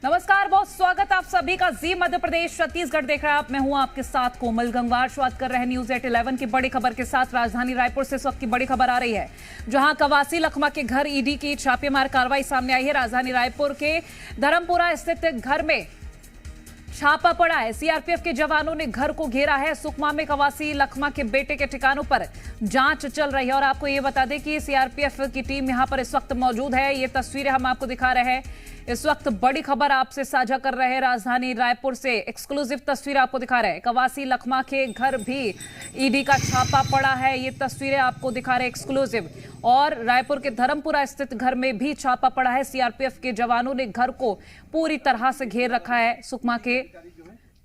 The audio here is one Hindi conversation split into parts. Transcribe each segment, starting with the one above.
नमस्कार, बहुत स्वागत आप सभी का। जी मध्य प्रदेश छत्तीसगढ़ देख रहे हैं आप। मैं हूं आपके साथ कोमल गंगवार। शुरुआत कर रहे हैं न्यूज 8-11 की बड़ी खबर के साथ। राजधानी रायपुर से इस वक्त की बड़ी खबर आ रही है, जहां कवासी लखमा के घर ईडी की छापेमार कार्रवाई सामने आई है। राजधानी रायपुर के धर्मपुरा स्थित घर में छापा पड़ा है। सीआरपीएफ के जवानों ने घर को घेरा है। सुकमा में कवासी लखमा के बेटे के ठिकानों पर जांच चल रही है। और आपको ये बता दें कि सीआरपीएफ की टीम यहां पर इस वक्त मौजूद है। ये तस्वीरें हम आपको दिखा रहे हैं। इस वक्त बड़ी खबर आपसे साझा कर रहे हैं। राजधानी रायपुर से एक्सक्लूसिव तस्वीर आपको दिखा रहे हैं। कवासी लखमा के घर भी ईडी का छापा पड़ा है। ये तस्वीरें आपको दिखा रहे हैं एक्सक्लूसिव। और रायपुर के धर्मपुरा स्थित घर में भी छापा पड़ा है। सीआरपीएफ के जवानों ने घर को पूरी तरह से घेर रखा है। सुकमा के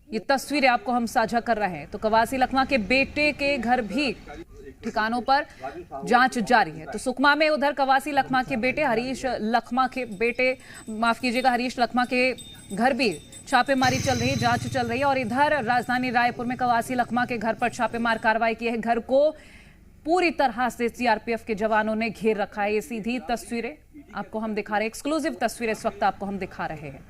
ये तस्वीरें आपको हम साझा कर रहे हैं। तो कवासी लखमा के बेटे के घर भी ठिकानों पर जांच जारी है। तो सुकमा में उधर कवासी लखमा के बेटे हरीश लखमा के हरीश लखमा के घर भी छापेमारी चल रही है, जांच चल रही है। और इधर राजधानी रायपुर में कवासी लखमा के घर पर छापेमार कार्रवाई की है। घर को पूरी तरह से सीआरपीएफ के जवानों ने घेर रखा है। ये सीधी तस्वीरें आपको हम दिखा रहे हैं, एक्सक्लूसिव तस्वीरें इस वक्त आपको हम दिखा रहे हैं।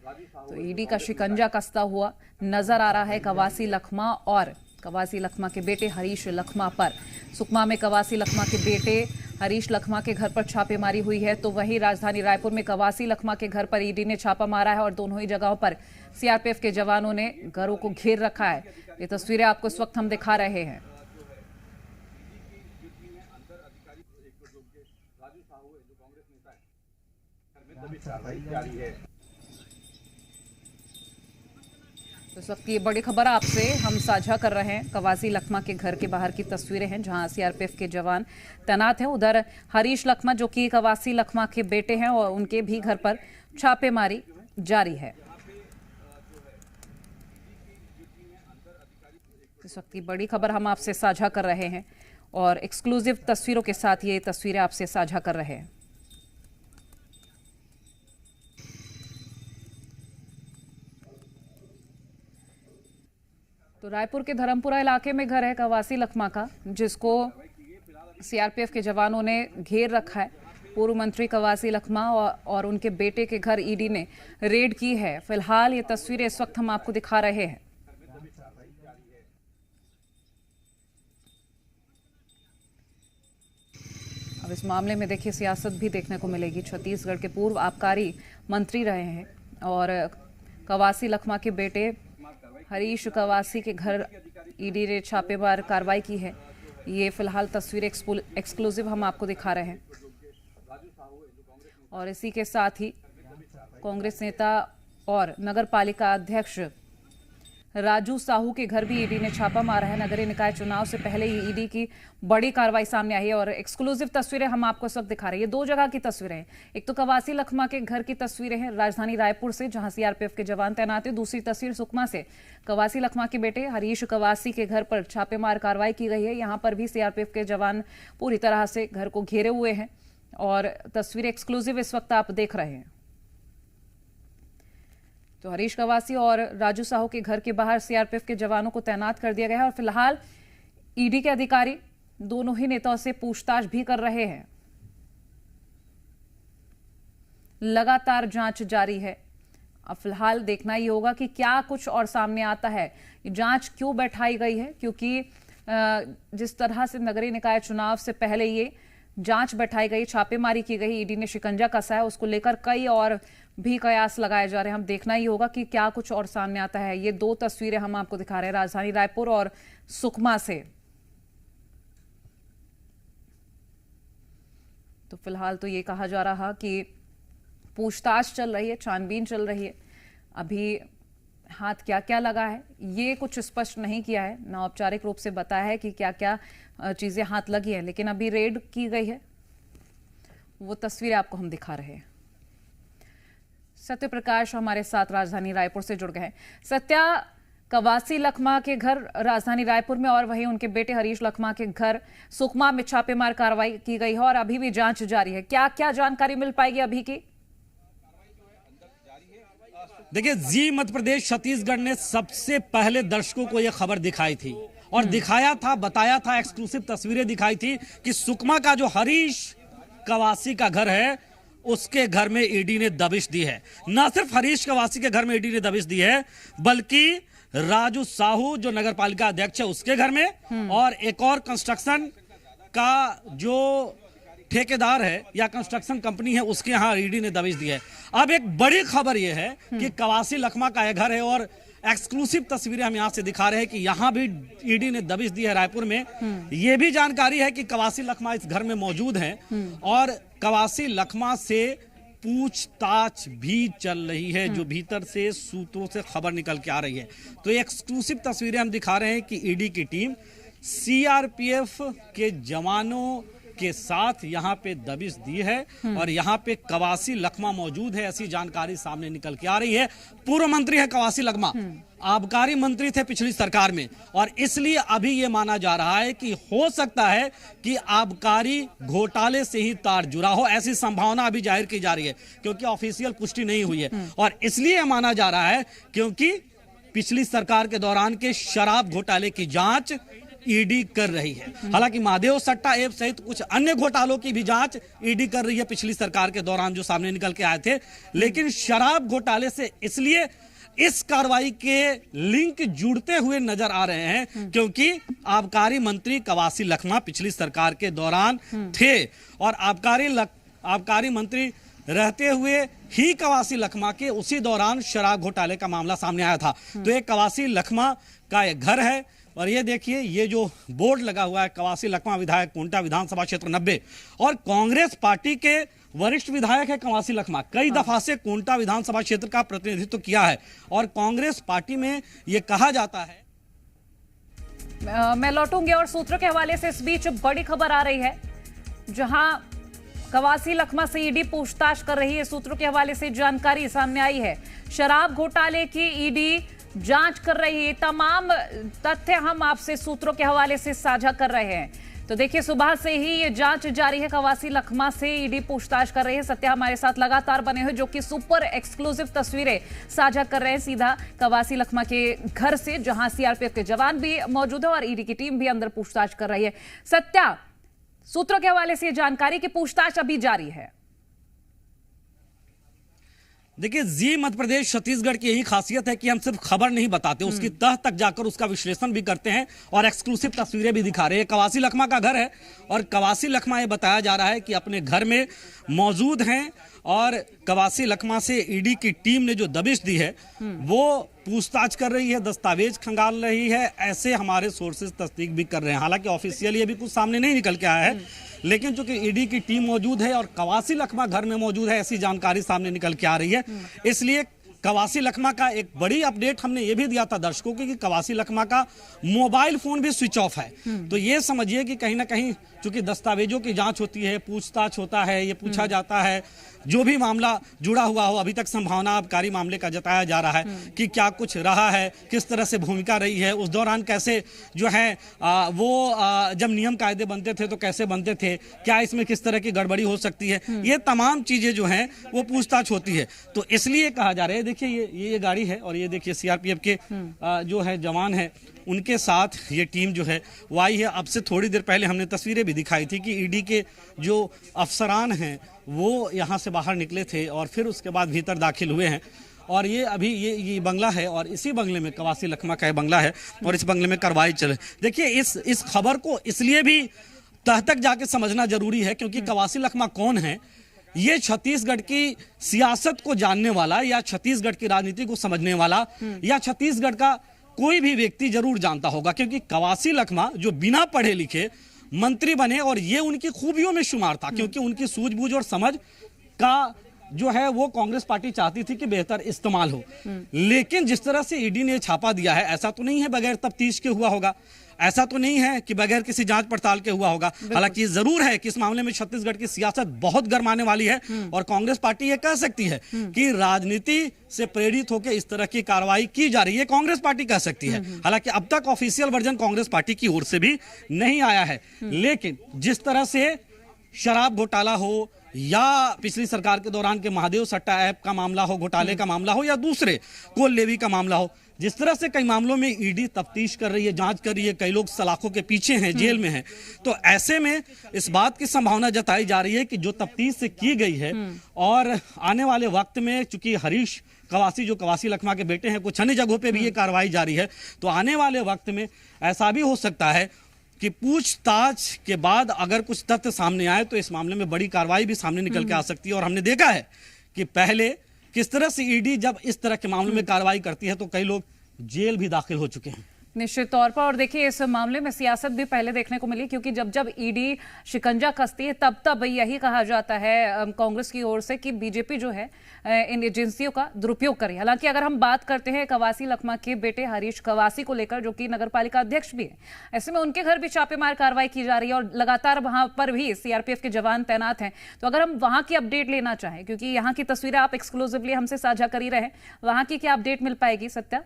तो ईडी का शिकंजा कसता हुआ नजर आ रहा है कवासी लखमा और कवासी लखमा के बेटे हरीश लखमा पर। सुकमा में कवासी लखमा के बेटे हरीश लखमा के घर पर छापेमारी हुई है, तो वहीं राजधानी रायपुर में कवासी लखमा के घर पर ईडी ने छापा मारा है। और दोनों ही जगहों पर सीआरपीएफ के जवानों ने घरों को घेर रखा है। ये तस्वीरें आपको इस वक्त हम दिखा रहे हैं। तो इस वक्त ये बड़ी खबर आपसे हम साझा कर रहे हैं। कवासी लखमा के घर के बाहर की तस्वीरें हैं, जहां सीआरपीएफ के जवान तैनात हैं। उधर हरीश लखमा जो कि कवासी लखमा के बेटे हैं, और उनके भी घर पर छापेमारी जारी है। इस वक्त की बड़ी खबर हम आपसे साझा कर रहे हैं और एक्सक्लूसिव तस्वीरों के साथ ये तस्वीरें आपसे साझा कर रहे हैं। तो रायपुर के धर्मपुरा इलाके में घर है कवासी लखमा का, जिसको सीआरपीएफ के जवानों ने घेर रखा है। पूर्व मंत्री कवासी लखमा और उनके बेटे के घर ईडी ने रेड की है। फिलहाल ये तस्वीरें इस वक्त हम आपको दिखा रहे हैं। अब इस मामले में देखिए सियासत भी देखने को मिलेगी। छत्तीसगढ़ के पूर्व आबकारी मंत्री रहे हैं और कवासी लखमा के बेटे हरीश कवासी के घर ईडी ने छापेमार कार्रवाई की है। ये फिलहाल तस्वीर एक्सक्लूसिव हम आपको दिखा रहे हैं। और इसी के साथ ही कांग्रेस नेता और नगर पालिका अध्यक्ष राजू साहू के घर भी ईडी ने छापा मारा है। नगरीय निकाय चुनाव से पहले ही ईडी की बड़ी कार्रवाई सामने आई है। और एक्सक्लूसिव तस्वीरें हम आपको इस वक्त दिखा रहे हैं। ये दो जगह की तस्वीरें हैं। एक तो कवासी लखमा के घर की तस्वीरें हैं राजधानी रायपुर से, जहां सीआरपीएफ के जवान तैनात हैं। दूसरी तस्वीर सुकमा से कवासी लखमा के बेटे हरीश कवासी के घर पर छापेमार कार्रवाई की गई है। यहाँ पर भी सीआरपीएफ के जवान पूरी तरह से घर को घेरे हुए हैं। और तस्वीरें एक्सक्लूसिव इस वक्त आप देख रहे हैं। तो हरीश कवासी और राजू साहू के घर के बाहर सीआरपीएफ के जवानों को तैनात कर दिया गया है। और फिलहाल ईडी के अधिकारी दोनों ही नेताओं से पूछताछ भी कर रहे हैं। लगातार जांच जारी है। अब फिलहाल देखना ही होगा कि क्या कुछ और सामने आता है। जांच क्यों बैठाई गई है, क्योंकि जिस तरह से नगरीय निकाय चुनाव से पहले ये जांच बैठाई गई, छापेमारी की गई, ईडी ने शिकंजा कसा है, उसको लेकर कई और भी कयास लगाए जा रहे हैं। हम देखना ही होगा कि क्या कुछ और सामने आता है। ये दो तस्वीरें हम आपको दिखा रहे हैं राजधानी रायपुर और सुकमा से। तो फिलहाल तो ये कहा जा रहा कि पूछताछ चल रही है, छानबीन चल रही है। अभी हाथ क्या क्या लगा है ये कुछ स्पष्ट नहीं किया है, ना औपचारिक रूप से बताया है कि क्या क्या चीजें हाथ लगी है। लेकिन अभी रेड की गई है, वो तस्वीरें आपको हम दिखा रहे हैं। सत्य प्रकाश हमारे साथ राजधानी रायपुर से जुड़ गए हैं। सत्या, कवासी लखमा के घर राजधानी रायपुर में और वहीं उनके बेटे हरीश लखमा के घर सुकमा में छापेमार कार्रवाई की गई है और अभी भी जांच जारी है। क्या क्या जानकारी मिल पाएगी अभी की? देखिए, जी मध्य प्रदेश छत्तीसगढ़ ने सबसे पहले दर्शकों को यह खबर दिखाई थी और दिखाया था, बताया था, एक्सक्लूसिव तस्वीरें दिखाई थी कि सुकमा का जो हरीश कवासी का घर है उसके घर में ईडी ने दबिश दी है। न सिर्फ हरीश कवासी के घर में ईडी ने दबिश दी है, बल्कि राजू साहू जो नगर पालिका अध्यक्ष है उसके घर में, और एक और कंस्ट्रक्शन का जो ठेकेदार है या कंस्ट्रक्शन कंपनी है उसके यहां ईडी ने दबिश दी है। अब एक बड़ी खबर यह है कि कवासी लखमा का यह घर है और एक्सक्लूसिव तस्वीरें हम यहां से दिखा रहे हैं कि यहां भी ईडी ने दबिश दी है रायपुर में। यह भी जानकारी है कि कवासी लखमा इस घर में मौजूद हैं और कवासी लखमा से पूछताछ भी चल रही है, जो भीतर से सूत्रों से खबर निकल के आ रही है। तो ये एक्सक्लूसिव तस्वीरें हम दिखा रहे हैं कि ईडी की टीम सीआरपीएफ के जवानों के साथ यहां पे दबिश दी है और यहां पे कवासी लखमा मौजूद है, ऐसी जानकारी सामने निकल के आ रही है। पूर्व मंत्री है कवासी लखमा, आबकारी मंत्री थे पिछली सरकार में, और इसलिए अभी यह माना जा रहा है कि हो सकता है कि आबकारी घोटाले से ही तार जुड़ा हो, ऐसी संभावना अभी जाहिर की जा रही है क्योंकि ऑफिशियल पुष्टि नहीं हुई है। और इसलिए माना जा रहा है क्योंकि पिछली सरकार के दौरान के शराब घोटाले की जांच ईडी कर रही है। हालांकि महादेव सट्टा ऐप सहित कुछ अन्य घोटालों की भी जांच ईडी कर रही है पिछली सरकार के दौरान जो सामने निकल के आए थे, लेकिन शराब घोटाले से इसलिए इस कार्रवाई के लिंक जुड़ते हुए नजर आ रहे हैं क्योंकि आबकारी मंत्री कवासी लखमा पिछली सरकार के दौरान थे और आबकारी मंत्री रहते हुए ही कवासी लखमा के उसी दौरान शराब घोटाले का मामला सामने आया था। तो ये कवासी लखमा का एक घर है और ये देखिए ये जो बोर्ड लगा हुआ है कवासी लखमा विधायक कोंटा विधानसभा क्षेत्र 90, और कांग्रेस पार्टी के वरिष्ठ विधायक है कवासी लखमा, कई दफा से कोंटा विधानसभा क्षेत्र का प्रतिनिधित्व किया है और कांग्रेस पार्टी में ये कहा जाता है। मैं लौटूंगी और सूत्रों के हवाले से इस बीच बड़ी खबर आ रही है जहां कवासी लखमा से ईडी पूछताछ कर रही है। सूत्रों के हवाले से जानकारी सामने आई है, शराब घोटाले की ईडी जांच कर रही है। तमाम तथ्य हम आपसे सूत्रों के हवाले से साझा कर रहे हैं। तो देखिए सुबह से ही ये जांच जारी है, कवासी लखमा से ईडी पूछताछ कर रही है। सत्या हमारे साथ लगातार बने हुए जो कि सुपर एक्सक्लूसिव तस्वीरें साझा कर रहे हैं सीधा कवासी लखमा के घर से, जहां सीआरपीएफ के जवान भी मौजूद है और ईडी की टीम भी अंदर पूछताछ कर रही है। सत्या, सूत्रों के हवाले से जानकारी की पूछताछ अभी जारी है। देखिए जी मध्य प्रदेश छत्तीसगढ़ की यही खासियत है कि हम सिर्फ खबर नहीं बताते, उसकी तह तक जाकर उसका विश्लेषण भी करते हैं और एक्सक्लूसिव तस्वीरें भी दिखा रहे हैं। कवासी लखमा का घर है और कवासी लखमा ये बताया जा रहा है कि अपने घर में मौजूद हैं और कवासी लखमा से ईडी की टीम ने जो दबिश दी है वो पूछताछ कर रही है, दस्तावेज खंगाल रही है, ऐसे हमारे सोर्सेज तस्दीक भी कर रहे हैं। हालांकि ऑफिशियली अभी कुछ सामने नहीं निकल के आया है, लेकिन चूंकि ईडी की टीम मौजूद है और कवासी लखमा घर में मौजूद है, ऐसी जानकारी सामने निकल के आ रही है। इसलिए कवासी लखमा का एक बड़ी अपडेट हमने ये भी दिया था दर्शकों को कि कवासी लखमा का मोबाइल फोन भी स्विच ऑफ है। तो ये समझिए कि कहीं ना कहीं चूंकि दस्तावेजों की जांच होती है, पूछताछ होता है, ये पूछा जाता है, जो भी मामला जुड़ा हुआ हो, अभी तक संभावना आबकारी मामले का जताया जा रहा है कि क्या कुछ रहा है, किस तरह से भूमिका रही है, उस दौरान कैसे जो है जब नियम कायदे बनते थे तो कैसे बनते थे, क्या इसमें किस तरह की गड़बड़ी हो सकती है, ये तमाम चीजें जो हैं वो पूछताछ होती है। तो इसलिए कहा जा रहा है, देखिए ये गाड़ी है और ये देखिए सीआरपीएफ के जो है जवान है, उनके साथ ये टीम जो है वो आई है। अब से थोड़ी देर पहले हमने तस्वीरें भी दिखाई थी कि ईडी के जो अफसरान हैं वो यहाँ से बाहर निकले थे और फिर उसके बाद भीतर दाखिल हुए हैं। और ये अभी ये बंगला है और इसी बंगले में कवासी लखमा का बंगला है और इस बंगले में कार्रवाई चले। देखिए इस खबर को इसलिए भी तह तक जाके समझना जरूरी है क्योंकि कवासी लखमा कौन है, ये छत्तीसगढ़ की सियासत को जानने वाला या छत्तीसगढ़ की राजनीति को समझने वाला या छत्तीसगढ़ का कोई भी व्यक्ति जरूर जानता होगा, क्योंकि कवासी लखमा जो बिना पढ़े लिखे मंत्री बने और ये उनकी खूबियों में शुमार था क्योंकि उनकी सूझबूझ और समझ का जो है वो कांग्रेस पार्टी चाहती थी कि बेहतर इस्तेमाल हो। लेकिन जिस तरह से ईडी ने छापा दिया है, ऐसा तो नहीं है बगैर तफ्तीश के हुआ होगा, ऐसा तो नहीं है कि बगैर किसी जांच पड़ताल के हुआ होगा। हालांकि ये जरूर है कि इस मामले में छत्तीसगढ़ की सियासत बहुत गरमाने वाली है और कांग्रेस पार्टी ये कह सकती है कि राजनीति से प्रेरित होकर इस तरह की कार्रवाई की जा रही है, कांग्रेस पार्टी कह सकती है। हालांकि अब तक ऑफिशियल वर्जन कांग्रेस पार्टी की ओर से भी नहीं आया है, लेकिन जिस तरह से शराब घोटाला हो या पिछली सरकार के दौरान के महादेव सट्टा ऐप का मामला हो, घोटाले का मामला हो, या दूसरे कोल लेवी का मामला हो, जिस तरह से कई मामलों में ईडी तफ्तीश कर रही है, जांच कर रही है, कई लोग सलाखों के पीछे हैं, जेल में हैं, तो ऐसे में इस बात की संभावना जताई जा रही है कि जो तफ्तीश से की गई है और आने वाले वक्त में, चूंकि हरीश कवासी जो कवासी लखमा के बेटे हैं, कुछ अन्य जगहों पे भी ये कार्रवाई जारी है, तो आने वाले वक्त में ऐसा भी हो सकता है कि पूछताछ के बाद अगर कुछ तथ्य सामने आए तो इस मामले में बड़ी कार्रवाई भी सामने निकल के आ सकती है। और हमने देखा है कि पहले किस तरह से ईडी जब इस तरह के मामलों में कार्रवाई करती है तो कई लोग जेल भी दाखिल हो चुके हैं। निश्चित तौर पर। और देखिए, इस मामले में सियासत भी पहले देखने को मिली, क्योंकि जब जब ईडी शिकंजा कसती है तब तब यही कहा जाता है कांग्रेस की ओर से कि बीजेपी जो है इन एजेंसियों का दुरुपयोग करे। हालांकि अगर हम बात करते हैं कवासी लखमा के बेटे हरीश कवासी को लेकर, जो कि नगरपालिका अध्यक्ष भी है, ऐसे में उनके घर भी छापेमार कार्रवाई की जा रही है और लगातार वहां पर भी सीआरपीएफ के जवान तैनात हैं। तो अगर हम वहां की अपडेट लेना चाहें, क्योंकि यहाँ की तस्वीरें आप एक्सक्लूसिवली हमसे साझा कर ही रहे हैं, वहां की क्या अपडेट मिल पाएगी सत्या?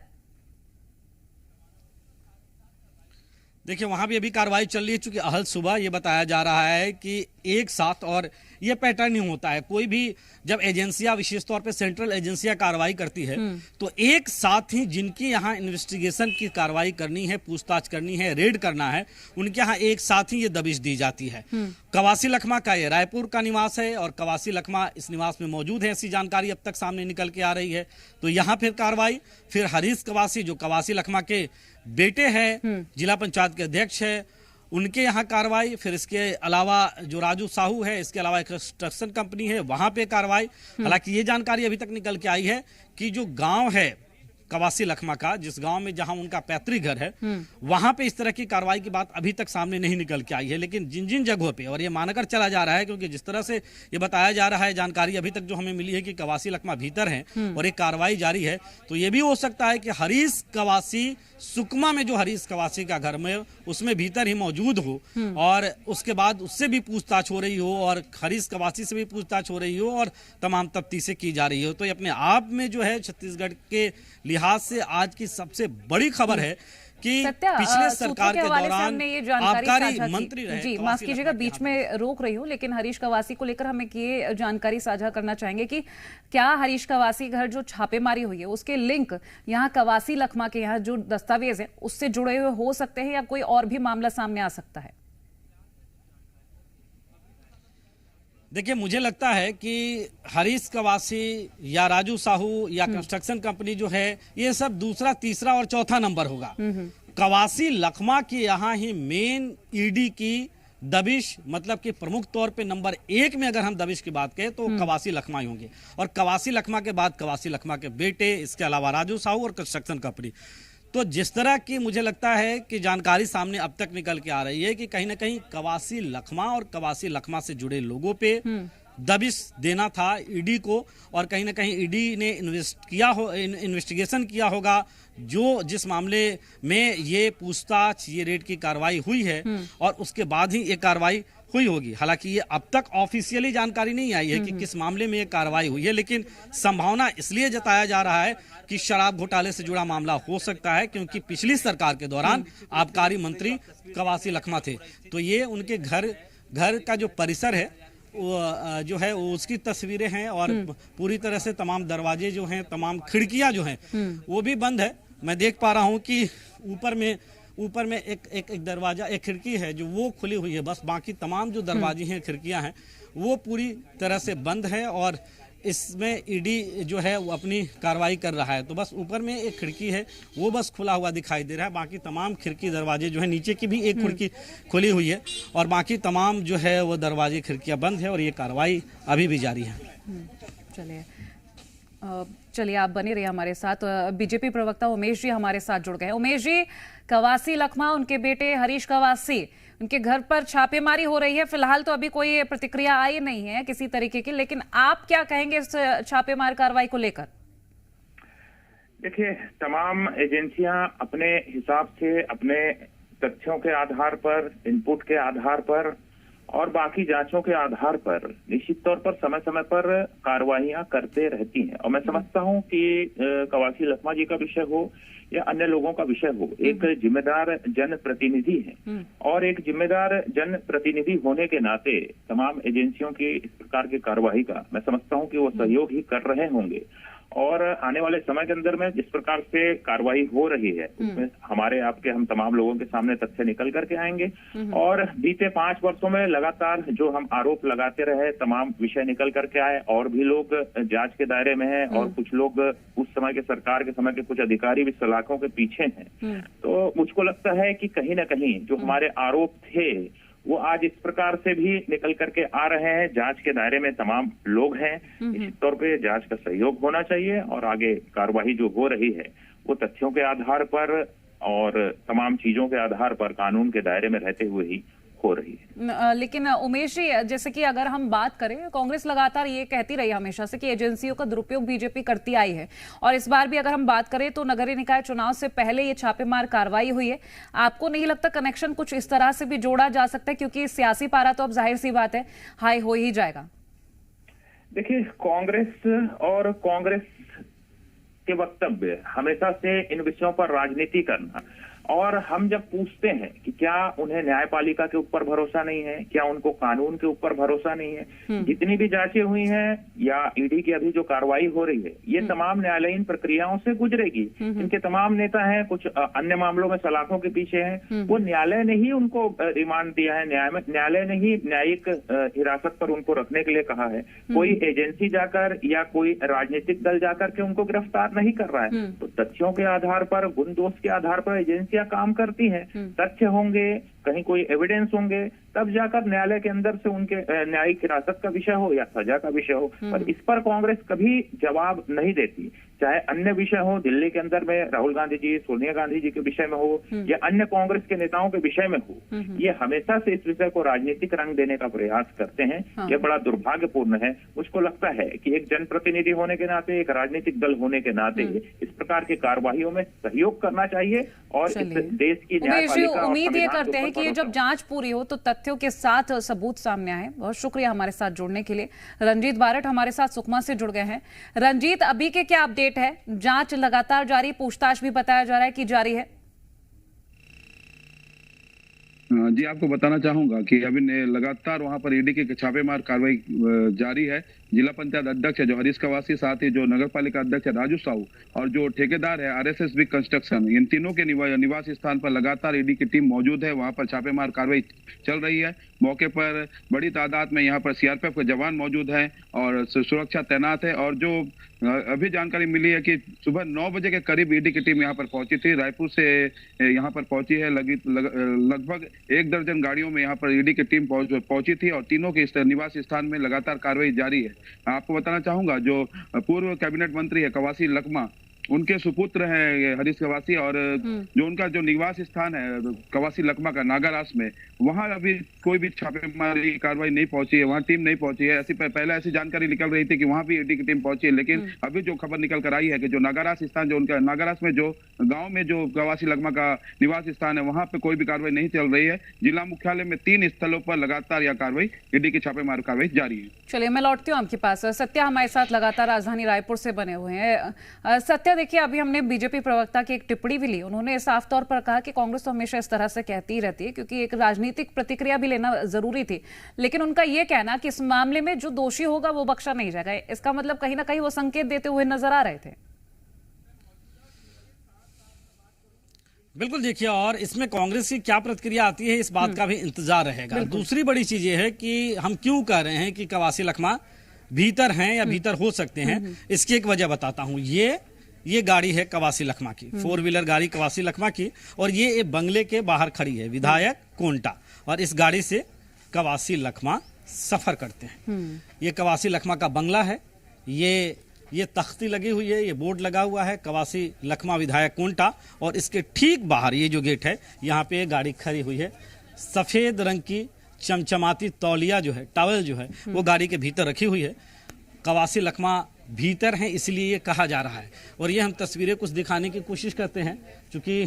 देखिए, वहां भी अभी कार्रवाई चल रही है, चूंकि अहल सुबह ये बताया जा रहा है कि एक साथ, और ये पैटर्न नहीं होता है, कोई भी जब एजेंसियां, विशेष तौर पे सेंट्रल एजेंसियां कार्रवाई करती है तो एक साथ ही जिनकी यहाँ इन्वेस्टिगेशन की कार्रवाई करनी है, पूछताछ करनी है, रेड करना है, उनके यहाँ एक साथ ही ये दबिश दी जाती है। कवासी लखमा का ये रायपुर का निवास है और कवासी लखमा इस निवास में मौजूद है, ऐसी जानकारी अब तक सामने निकल के आ रही है। तो यहाँ फिर कार्रवाई, फिर हरीश कवासी जो कवासी लखमा के बेटे हैं, जिला पंचायत के अध्यक्ष है, उनके यहाँ कार्रवाई, फिर इसके अलावा जो राजू साहू है, इसके अलावा एक कंस्ट्रक्शन कंपनी है, वहां पे कार्रवाई। हालांकि ये जानकारी अभी तक निकल के आई है कि जो गांव है कवासी लखमा का, जिस गांव में जहां उनका पैतृक घर है, वहां पे इस तरह की कार्रवाई की बात अभी तक सामने नहीं निकल के आई है। लेकिन जिन जिन जगहों पे, और ये मानकर चला जा रहा है, क्योंकि जिस तरह से ये बताया जा रहा है, जानकारी अभी तक जो हमें मिली है कि कवासी लखमा भीतर हैं और एक कार्रवाई जारी है, तो ये भी हो सकता है कि हरीश कवासी सुकमा में जो हरीश कवासी का घर में, उसमें भीतर ही मौजूद हो और उसके बाद उससे भी पूछताछ हो रही हो और हरीश कवासी से भी पूछताछ हो रही हो और तमाम तफ्तीशें की जा रही हो। तो ये अपने आप में जो है छत्तीसगढ़ के लिहाज से आज की सबसे बड़ी खबर है कि पिछले सरकार के दौरान आबकारी मंत्री रहे। जी माफ कीजिएगा, बीच में रोक रही हूँ, लेकिन हरीश कवासी को लेकर हमें ये जानकारी साझा करना चाहेंगे कि क्या हरीश कवासी घर जो छापेमारी हुई है उसके लिंक यहाँ कवासी लखमा के यहाँ जो दस्तावेज है उससे जुड़े हुए हो सकते हैं, या कोई और भी मामला सामने आ सकता है? देखिए, मुझे लगता है कि हरीश कवासी या राजू साहू या कंस्ट्रक्शन कंपनी जो है, ये सब दूसरा, तीसरा और चौथा नंबर होगा। कवासी लखमा के यहाँ ही मेन ईडी की दबिश, मतलब कि प्रमुख तौर पे नंबर 1 में अगर हम दबिश की बात करें तो कवासी लखमा ही होंगे, और कवासी लखमा के बाद कवासी लखमा के बेटे, इसके अलावा राजू साहू और कंस्ट्रक्शन कंपनी। तो जिस तरह की मुझे लगता है कि जानकारी सामने अब तक निकल के आ रही है कि कहीं ना कहीं कवासी लखमा और कवासी लखमा से जुड़े लोगों पे दबिश देना था ईडी को, और कहीं ना कहीं ईडी ने इन्वेस्टिगेशन किया होगा जो जिस मामले में ये पूछताछ, ये रेड की कार्रवाई हुई है, और उसके बाद ही ये कार्रवाई हुई होगी। हालांकि ये अब तक ऑफिशियली जानकारी नहीं आई है कि किस मामले में ये कार्रवाई हुई है, लेकिन संभावना इसलिए जताया जा रहा है कि शराब घोटाले से जुड़ा मामला हो सकता है, क्योंकि पिछली सरकार के दौरान आबकारी मंत्री कवासी लखमा थे। तो ये उनके घर का जो परिसर है वो जो है वो उसकी तस्वीरें हैं, और पूरी तरह से तमाम दरवाजे जो हैं, तमाम खिड़कियां जो हैं वो भी बंद है। मैं देख पा रहा हूं कि ऊपर में एक दरवाजा, एक खिड़की है जो वो खुली हुई है, बस बाकी तमाम जो दरवाजे हैं, खिड़कियां हैं, वो पूरी तरह से बंद है, और इसमें ईडी जो है वो अपनी कार्रवाई कर रहा है। तो बस ऊपर में एक खिड़की है वो बस खुला हुआ दिखाई दे रहा है, बाकी तमाम खिड़की दरवाजे जो है, नीचे की भी एक खिड़की खुली हुई है, और बाकी तमाम जो है वो दरवाजे खिड़कियां बंद है, और ये कार्रवाई अभी भी जारी है। चलिए आप बने रहिए हमारे साथ। बीजेपी प्रवक्ता उमेश जी हमारे साथ जुड़ गए। उमेश जी, कवासी लखमा, उनके बेटे हरीश कवासी, उनके घर पर छापेमारी हो रही है। फिलहाल तो अभी कोई प्रतिक्रिया आई नहीं है किसी तरीके की, लेकिन आप क्या कहेंगे इस छापेमार कार्रवाई को लेकर? देखिए, तमाम एजेंसियां अपने हिसाब से, अपने तथ्यों के आधार पर, इनपुट के आधार पर और बाकी जांचों के आधार पर निश्चित तौर पर समय समय पर कार्रवाइयां करते रहती हैं। और मैं समझता हूं कि कवासी लखमा जी का विषय हो या अन्य लोगों का विषय हो, एक जिम्मेदार जनप्रतिनिधि है और एक जिम्मेदार जनप्रतिनिधि होने के नाते तमाम एजेंसियों की इस प्रकार की कार्यवाही का मैं समझता हूं कि वो सहयोग ही कर रहे होंगे। और आने वाले समय के अंदर में जिस प्रकार से कार्रवाई हो रही है उसमें हमारे आपके हम तमाम लोगों के सामने तथ्य निकल करके आएंगे। और बीते 5 वर्षों में लगातार जो हम आरोप लगाते रहे तमाम विषय निकल करके आए, और भी लोग जांच के दायरे में हैं और कुछ लोग उस समय के सरकार के समय के कुछ अधिकारी भी सलाखों के पीछे हैं। तो मुझको लगता है कि कहीं ना कहीं जो हमारे आरोप थे वो आज इस प्रकार से भी निकल करके आ रहे हैं। जांच के दायरे में तमाम लोग हैं, निश्चित तौर पे जांच का सहयोग होना चाहिए और आगे कार्रवाई जो हो रही है वो तथ्यों के आधार पर और तमाम चीजों के आधार पर कानून के दायरे में रहते हुए ही हो रही है। लेकिन उमेश जी, जैसे कि अगर हम बात करें, कांग्रेस लगातार ये कहती रही हमेशा से कि एजेंसियों का दुरुपयोग बीजेपी करती आई है, और इस बार भी अगर हम बात करें तो नगरीय निकाय चुनाव से पहले ये छापेमार कार्रवाई हुई है। आपको नहीं लगता कनेक्शन कुछ इस तरह से भी जोड़ा जा सकता है, क्योंकि सियासी पारा तो अब जाहिर सी बात है हाई हो ही जाएगा? देखिए, कांग्रेस और कांग्रेस के वक्तव्य हमेशा से इन विषयों पर राजनीति करना, और हम जब पूछते हैं कि क्या उन्हें न्यायपालिका के ऊपर भरोसा नहीं है, क्या उनको कानून के ऊपर भरोसा नहीं है, जितनी भी जांचें हुई हैं या ईडी की अभी जो कार्रवाई हो रही है ये तमाम न्यायालयीन प्रक्रियाओं से गुजरेगी। इनके तमाम नेता हैं, कुछ अन्य मामलों में सलाखों के पीछे हैं, वो न्यायालय ने ही उनको रिमांड दिया है, न्यायालय ने ही न्यायिक हिरासत पर उनको रखने के लिए कहा है। कोई एजेंसी जाकर या कोई राजनीतिक दल जाकर के उनको गिरफ्तार नहीं कर रहा है। तो तथ्यों के आधार पर, गुण दोष के आधार पर एजेंसियां काम करती हैं। तथ्य होंगे, कहीं कोई एविडेंस होंगे, तब जाकर न्यायालय के अंदर से उनके न्यायिक हिरासत का विषय हो या सजा का विषय हो। पर इस पर कांग्रेस कभी जवाब नहीं देती, चाहे अन्य विषय हो, दिल्ली के अंदर में राहुल गांधी जी, सोनिया गांधी जी के विषय में हो या अन्य कांग्रेस के नेताओं के विषय में हो। ये हमेशा से इस विषय को राजनीतिक रंग देने का प्रयास करते हैं। ये बड़ा दुर्भाग्यपूर्ण है। मुझको लगता है कि एक जनप्रतिनिधि होने के नाते, एक राजनीतिक दल होने के नाते इस प्रकार की कार्रवाइयों में सहयोग करना चाहिए और इस देश की न्यायपालिका उम्मीद ये करते हैं कि ये जब जांच पूरी हो तो तथ्यों के साथ सबूत सामने आए। बहुत शुक्रिया हमारे साथ जुड़ने के लिए। रंजीत बारट हमारे साथ सुकमा से जुड़ गए हैं। रंजीत, अभी के क्या अपडेट है? जांच लगातार जारी, पूछताछ भी बताया जा रहा है कि जारी है? जी, आपको बताना चाहूंगा कि अभी लगातार वहां पर ईडी की छापेमार कार्रवाई जारी है। जिला पंचायत अध्यक्ष है जो हरीश कवासी, साथ ही जो नगर पालिका अध्यक्ष है राजू साहू, और जो ठेकेदार है RSSB कंस्ट्रक्शन, इन तीनों के निवास स्थान पर लगातार ईडी की टीम मौजूद है। वहां पर छापेमार कार्रवाई चल रही है। मौके पर बड़ी तादाद में यहाँ पर CRPF के जवान मौजूद हैं और सुरक्षा तैनात है। और जो अभी जानकारी मिली है कि सुबह 9 बजे के करीब ईडी की टीम यहाँ पर पहुंची थी। रायपुर से यहाँ पर पहुंची है। लगभग 1 दर्जन गाड़ियों में यहाँ पर ईडी की टीम पहुंची थी और तीनों के निवास स्थान में लगातार कार्रवाई जारी है। आपको बताना चाहूंगा जो पूर्व कैबिनेट मंत्री है कवासी लखमा, उनके सुपुत्र हैं हरीश कवासी, और जो उनका जो निवास स्थान है कवासी लखमा का नागारास में, वहां अभी कोई भी छापेमारी कार्रवाई नहीं पहुंची है, वहां टीम नहीं पहुंची है। पहले ऐसी जानकारी निकल रही थी कि वहां भी ईडी की टीम पहुंची है, लेकिन अभी जो खबर निकल कर आई है कि जो नागारास स्थान, जो उनका नागारास में जो गाँव में जो कवासी लखमा का निवास स्थान है, वहां पे कोई भी कार्रवाई नहीं चल रही है। जिला मुख्यालय में 3 स्थलों पर लगातार यह कार्रवाई, ईडी की छापेमार कार्रवाई जारी है। चलिए, मैं लौटती हूँ आपके पास। सत्या हमारे साथ लगातार राजधानी रायपुर से बने हुए हैं। सत्या, देखिए, अभी हमने बीजेपी प्रवक्ता की एक टिप्पणी भी ली। उन्होंने साफ तौर पर कहा कि कांग्रेस तो हमेशा इस तरह से कहती ही रहती है, क्योंकि एक राजनीतिक प्रतिक्रिया भी लेना जरूरी थी। लेकिन उनका यह कहना कि इस मामले में जो दोषी होगा वो बख्शा नहीं जाएगा, इसका मतलब कहीं ना कहीं वो संकेत देते हुए नजर आ रहे थे। बिल्कुल, देखिए, और इसमें कांग्रेस की क्या प्रतिक्रिया आती है इस बात का भी इंतजार रहेगा। दूसरी बड़ी चीज ये है कि हम क्यों कह रहे हैं कि कवासी लखमा भीतर हैं या भीतर हो सकते हैं, इसकी एक वजह बताता हूं। ये गाड़ी है कवासी लखमा की, 4 व्हीलर गाड़ी कवासी लखमा की, और ये बंगले के बाहर खड़ी है, विधायक कोंटा, और इस गाड़ी से कवासी लखमा सफर करते हैं। ये कवासी लखमा का बंगला है। ये तख्ती लगी हुई है, ये बोर्ड लगा हुआ है कवासी लखमा विधायक कोंटा, और इसके ठीक बाहर ये जो गेट है, यहाँ पे गाड़ी खड़ी हुई है। सफेद रंग की चमचमाती तौलिया जो है, टॉवल जो है, वो गाड़ी के भीतर रखी हुई है। कवासी लखमा भीतर हैं, इसलिए ये कहा जा रहा है। और ये हम तस्वीरें कुछ दिखाने की कोशिश करते हैं, क्योंकि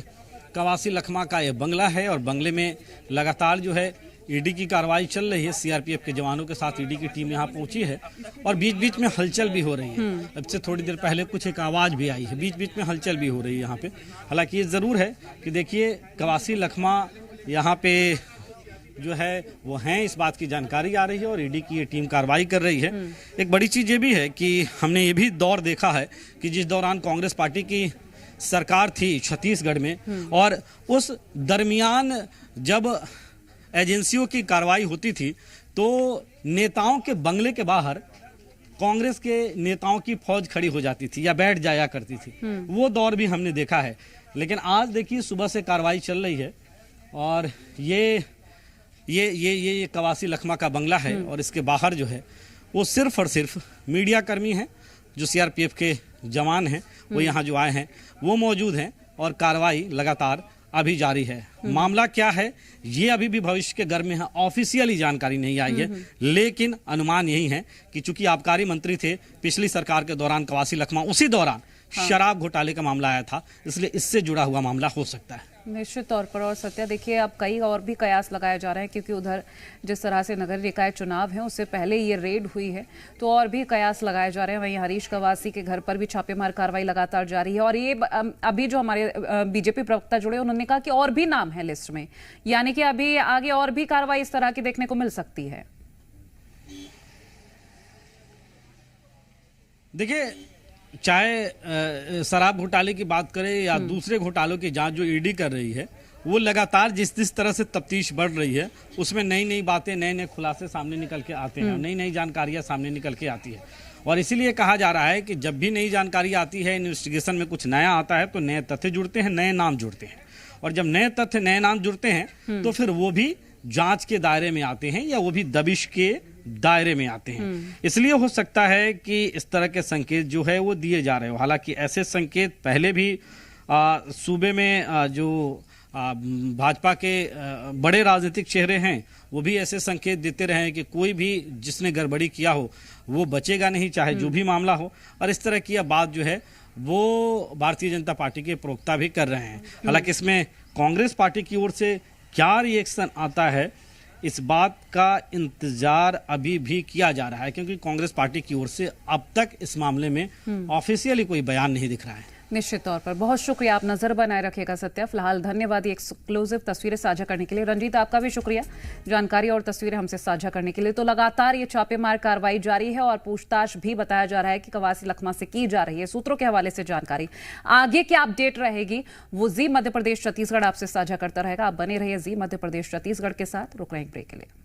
कवासी लखमा का ये बंगला है और बंगले में लगातार जो है ईडी की कार्रवाई चल रही है, सीआरपीएफ के जवानों के साथ ईडी की टीम यहाँ पहुंची है और बीच बीच में हलचल भी हो रही है। अब से थोड़ी देर पहले कुछ एक आवाज भी आई है, बीच बीच में हलचल भी हो रही है यहाँ पे। हालांकि ये जरूर है कि देखिए कवासी लखमा यहाँ पे जो है वो हैं, इस बात की जानकारी आ रही है और ईडी की ये टीम कार्रवाई कर रही है। एक बड़ी चीज ये भी है कि हमने ये भी दौर देखा है कि जिस दौरान कांग्रेस पार्टी की सरकार थी छत्तीसगढ़ में और उस दरमियान जब एजेंसियों की कार्रवाई होती थी तो नेताओं के बंगले के बाहर कांग्रेस के नेताओं की फौज खड़ी हो जाती थी या बैठ जाया करती थी। वो दौर भी हमने देखा है। लेकिन आज देखिए सुबह से कार्रवाई चल रही है और ये कवासी लखमा का बंगला है और इसके बाहर जो है वो सिर्फ और सिर्फ मीडिया कर्मी हैं, जो सीआरपीएफ के जवान हैं वो यहाँ जो आए हैं वो मौजूद हैं और कार्रवाई लगातार अभी जारी है। मामला क्या है ये अभी भी भविष्य के गर्भ में है, ऑफिशियली जानकारी नहीं आई है, लेकिन अनुमान यही है कि चूंकि आबकारी मंत्री थे पिछली सरकार के दौरान कवासी लखमा, उसी दौरान शराब घोटाले का मामला आया था, इसलिए इससे जुड़ा हुआ मामला हो सकता है। निश्चित तौर पर। और सत्या देखिए अब कई और भी कयास लगाए जा रहे हैं क्योंकि उधर जिस तरह से नगर निकाय चुनाव है उससे पहले ये रेड हुई है तो और भी कयास लगाए जा रहे हैं। वहीं हरीश कवासी के घर पर भी छापेमार कार्रवाई लगातार जारी है और ये अभी जो हमारे बीजेपी प्रवक्ता जुड़े उन्होंने कहा कि और भी नाम है लिस्ट में, यानी कि अभी आगे और भी कार्रवाई इस तरह की देखने को मिल सकती है। देखिए चाहे शराब घोटाले की बात करें या दूसरे घोटालों की जांच जो ईडी कर रही है वो लगातार जिस तरह से तफ्तीश बढ़ रही है उसमें नई नई बातें, नए नए खुलासे सामने निकल के आते हैं, नई नई जानकारियां सामने निकल के आती है और इसीलिए कहा जा रहा है कि जब भी नई जानकारी आती है, इन्वेस्टिगेशन में कुछ नया आता है तो नए तथ्य जुड़ते हैं, नए नाम जुड़ते हैं और जब नए तथ्य नए नाम जुड़ते हैं तो फिर वो भी जांच के दायरे में आते हैं या वो भी दबिश के दायरे में आते हैं। इसलिए हो सकता है कि इस तरह के संकेत जो है वो दिए जा रहे हो। हालांकि ऐसे संकेत पहले भी सूबे में जो भाजपा के बड़े राजनीतिक चेहरे हैं वो भी ऐसे संकेत देते रहे हैं कि कोई भी जिसने गड़बड़ी किया हो वो बचेगा नहीं, चाहे जो भी मामला हो। और इस तरह की बात जो है वो भारतीय जनता पार्टी के प्रवक्ता भी कर रहे हैं। हालांकि इसमें कांग्रेस पार्टी की ओर से क्या रिएक्शन आता है इस बात का इंतजार अभी भी किया जा रहा है क्योंकि कांग्रेस पार्टी की ओर से अब तक इस मामले में ऑफिशियली कोई बयान नहीं दिख रहा है। निश्चित तौर पर बहुत शुक्रिया, आप नजर बनाए रखिएगा सत्या। फिलहाल धन्यवाद ये एक्सक्लूसिव तस्वीरें साझा करने के लिए। रंजीत आपका भी शुक्रिया जानकारी और तस्वीरें हमसे साझा करने के लिए। तो लगातार ये छापेमार कार्रवाई जारी है और पूछताछ भी बताया जा रहा है कि कवासी लखमा से की जा रही है। सूत्रों के हवाले से जानकारी आगे क्या अपडेट रहेगी वो जी मध्य प्रदेश छत्तीसगढ़ आपसे साझा करता रहेगा। आप बने रहिए जी मध्य प्रदेश छत्तीसगढ़ के साथ। रुक रहे हैं ब्रेक के लिए।